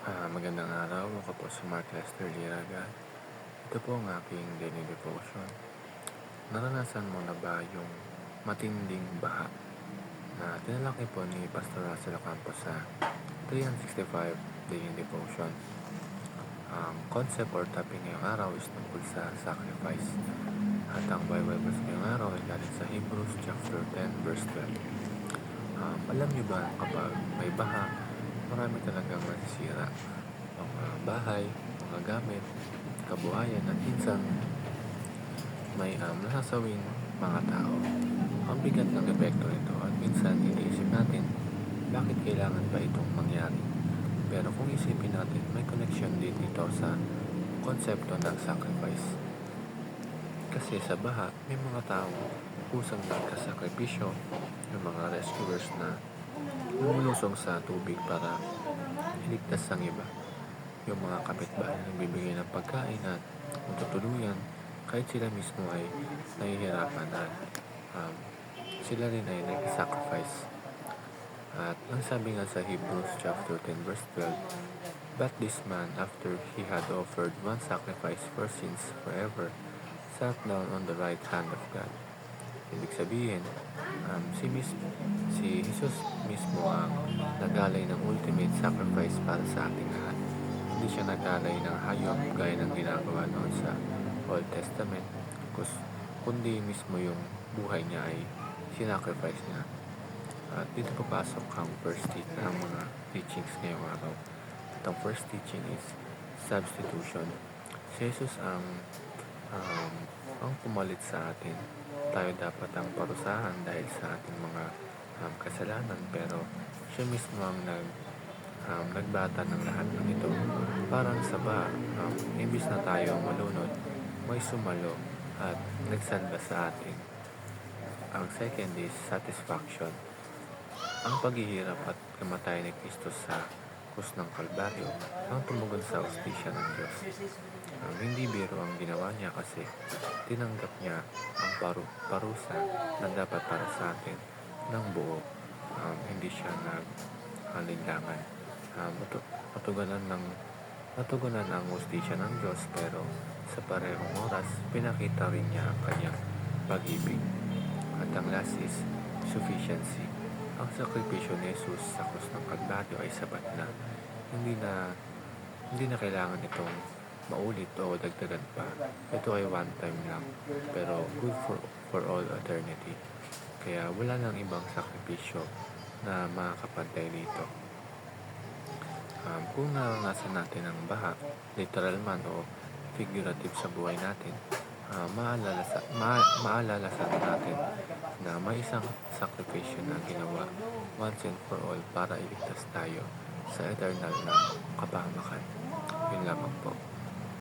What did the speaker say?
Magandang araw. Ako po si Mark Lester Liraga. Ito po ang aking daily devotion. Naranasan mo na ba yung matinding baha na tinalaki po ni Pastor Russell Ocampo sa 365 Daily Devotion? Ang concept or topic ngayong araw is tungkol sa sacrifice. At ang Bible verse ngayong araw ay galing sa Hebrews chapter 10 verse 12. Alam niyo ba kapag may baha, marami talagang masisira? Mga bahay, mga gamit, kabuhayan at minsan may nasasawing mga tao. Ang bigat ng epekto nito at minsan iniisip natin bakit kailangan ba itong mangyari. Pero kung isipin natin, may connection din ito sa konsepto ng sacrifice. Kasi sa baha, may mga tao kusang nagkasakripisyo, yung mga rescuers na lumulusong sa tubig para iligtas ang iba. Yung mga kapitbahay na nagbibigay ng pagkain at tutuluyan kahit sila mismo ay nahihirapan at um, sila rin ay nag-sacrifice. At ang sabi nga sa Hebrews chapter 10 verse 12, "But this man, after he had offered one sacrifice for sins forever, sat down on the right hand of God." Ibig sabihin, si Jesus mismo ang nagalay ng ultimate sacrifice para sa ating lahat. Hindi siya nagalay ng hayop gaya ng ginagawa noon sa Old Testament, kundi mismo yung buhay niya ay sinacrifice niya. At dito papasok ang first ng mga teachings ngayong araw. At ang first teaching is substitution. Si Jesus um, ang pumalit sa atin. Tayo dapat ang parusahan dahil sa ating mga kasalanan, pero siya mismo ang nagbata ng lahat ng ito. Parang sa imbis na tayo malunod, may sumalo at nagsalba sa atin. Ang second is satisfaction. Ang paghihirap at kamatayan ni Kristo sa krus ng Kalbaryo ang tumugon sa hustisya ng Diyos. Hindi biro ang ginawa niya kasi tinanggap niya ang parusa na dapat para sa atin ng buo. Hindi siya nag-alinlangan. Natugunan ang hustisya ng Diyos, pero sa parehong oras, pinakita rin niya ang kanyang pag-ibig. At ang last is sufficiency. Ang sakripisyo ni Jesus sa krus ng Kalbaryo ay sapat na. Hindi na kailangan itong maulit o dagdagan pa. Ito ay one time lang, pero good for all eternity. Kaya wala nang ibang sakripisyo na makakapantay dito. Kung naranasan natin ang baha, literal man o figurative sa buhay natin, maalala sa natin na may isang sakripisyo na ginawa once and for all para iligtas tayo sa eternal na kapahamakan. Yun lamang po.